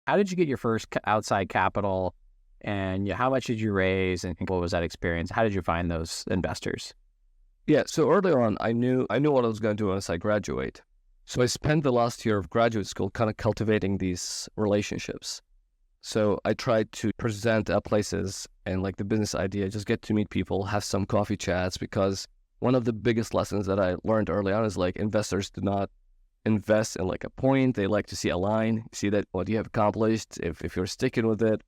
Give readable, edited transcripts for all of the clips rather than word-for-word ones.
how did you get your first outside capital, and how much did you raise, and what was that experience? How did you find those investors? Yeah, so early on, I knew what I was going to do once I graduate. So I spent the last year of graduate school kind of cultivating these relationships. So I tried to present at places and like the business idea, just get to meet people, have some coffee chats, because one of the biggest lessons that I learned early on is like investors do not invest in like a point. They like to see a line, see that what you have accomplished, if you're sticking with it.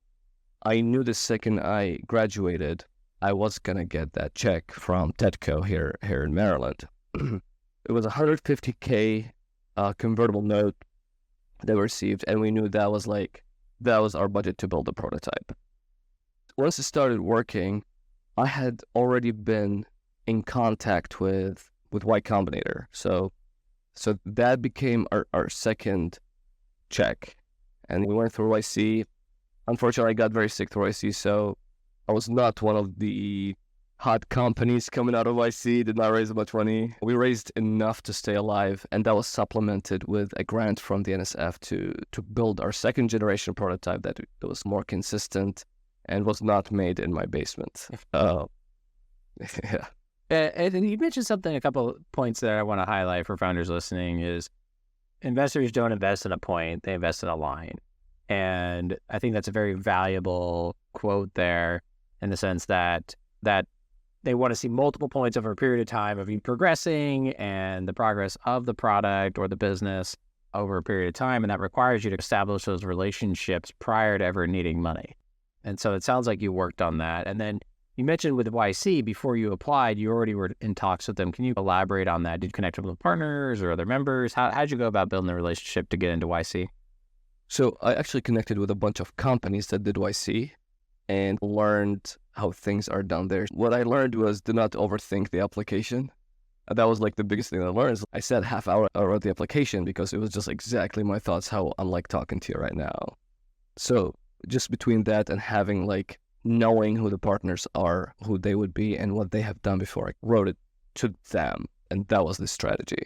I knew the second I graduated, I was going to get that check from Tedco here in Maryland. It was $150K convertible note that we received, and we knew that was our budget to build a prototype. Once it started working, I had already been in contact with Y Combinator. So that became our second check. And we went through YC. Unfortunately, I got very sick through YC, so I was not one of the hot companies coming out of YC, did not raise much money. We raised enough to stay alive, and that was supplemented with a grant from the NSF to build our second generation prototype that was more consistent and was not made in my basement. Yeah. And you mentioned something, a couple of points that I want to highlight for founders listening is investors don't invest in a point, they invest in a line. And I think that's a very valuable quote there, in the sense that they want to see multiple points over a period of time of you progressing and the progress of the product or the business over a period of time. And that requires you to establish those relationships prior to ever needing money. And so it sounds like you worked on that. And then you mentioned with YC, before you applied, you already were in talks with them. Can you elaborate on that? Did you connect with partners or other members? How'd you go about building the relationship to get into YC? So I actually connected with a bunch of companies that did YC and learned how things are done there. What I learned was do not overthink the application. That was like the biggest thing I learned. I said half hour I wrote the application because it was just exactly my thoughts, how I'm like talking to you right now. So just between that and having like knowing who the partners are, who they would be and what they have done before, I wrote it to them. And that was the strategy.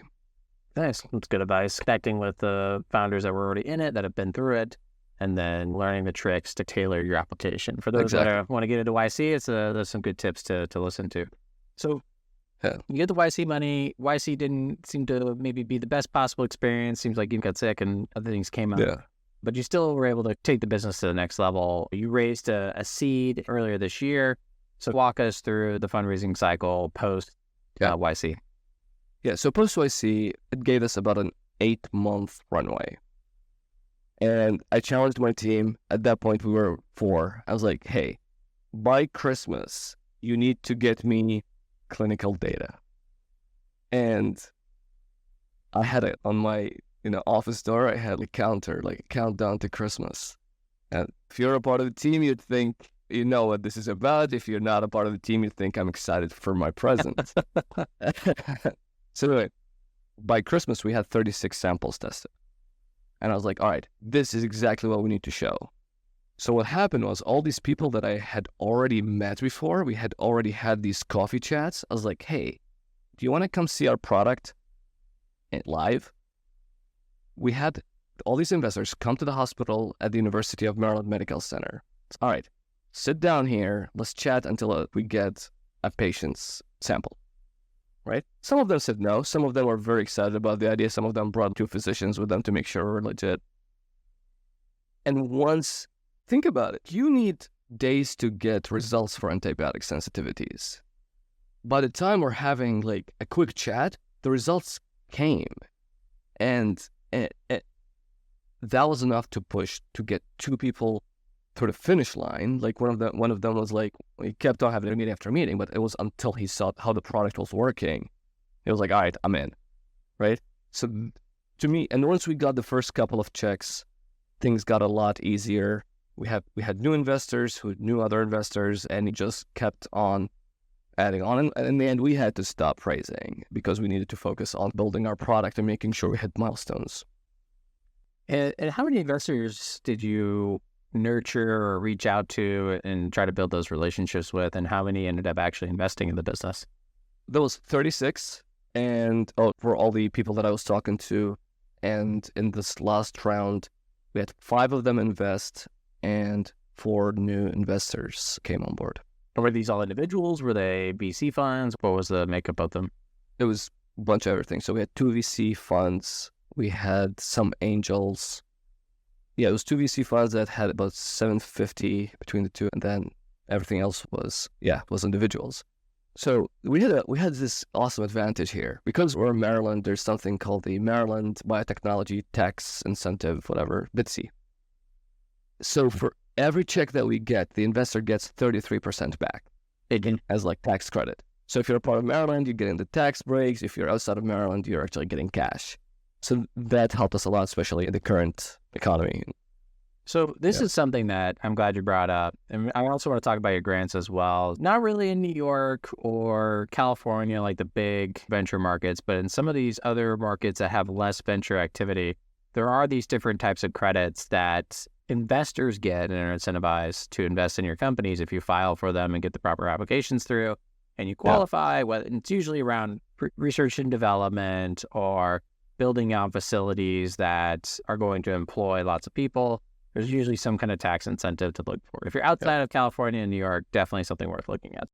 Nice. That's good advice. Connecting with the founders that were already in it, that have been through it, and then learning the tricks to tailor your application. For those that want to get into YC, there's some good tips to listen to. So you get the YC money. YC didn't seem to maybe be the best possible experience. Seems like you got sick and other things came up. Yeah. But you still were able to take the business to the next level. You raised a seed earlier this year. So walk us through the fundraising cycle post YC. Yeah, so post YC, it gave us about an 8-month runway. And I challenged my team. At that point, we were 4. I was like, hey, by Christmas, you need to get me clinical data. And I had it on my office door. I had a counter, like a countdown to Christmas. And if you're a part of the team, you'd think you know what this is about. If you're not a part of the team, you'd think I'm excited for my present. So anyway, by Christmas, we had 36 samples tested. And I was like, all right, this is exactly what we need to show. So what happened was all these people that I had already met before, we had already had these coffee chats. I was like, hey, do you want to come see our product live? We had all these investors come to the hospital at the University of Maryland Medical Center. All right, sit down here. Let's chat until we get a patient's sample. Right? Some of them said no. Some of them were very excited about the idea. Some of them brought 2 physicians with them to make sure we're legit. And once, think about it, you need days to get results for antibiotic sensitivities. By the time we're having like a quick chat, the results came. And that was enough to push to get 2 people to the finish line. Like one of them was like, we kept on having meeting after meeting, but it was until he saw how the product was working. It was like, all right, I'm in, right? So to me, and once we got the first couple of checks, things got a lot easier. We had new investors who knew other investors, and it just kept on adding on. And in the end, we had to stop raising because we needed to focus on building our product and making sure we hit milestones. And how many investors did you nurture or reach out to and try to build those relationships with, and how many ended up actually investing in the business? There was 36, and for all the people that I was talking to, and in this last round, We had 5 of them invest, and 4 new investors came on board. Were these all individuals? Were they VC funds? What was the makeup of them? It was a bunch of everything. So we had 2 VC funds. We had some angels. Yeah, it was 2 VC funds that had about 750 between the 2, and then everything else was individuals. So we had this awesome advantage here. Because we're in Maryland, there's something called the Maryland Biotechnology Tax Incentive, whatever, BITC. So for every check that we get, the investor gets 33% back as like tax credit. So if you're a part of Maryland, you're getting the tax breaks. If you're outside of Maryland, you're actually getting cash. So that helped us a lot, especially in the current economy. So this is something that I'm glad you brought up. And I also want to talk about your grants as well. Not really in New York or California, like the big venture markets, but in some of these other markets that have less venture activity, there are these different types of credits that investors get and are incentivized to invest in your companies if you file for them and get the proper applications through and you qualify. Whether it's usually around research and development or building out facilities that are going to employ lots of people. There's usually some kind of tax incentive to look for. If you're outside of California and New York, definitely something worth looking at.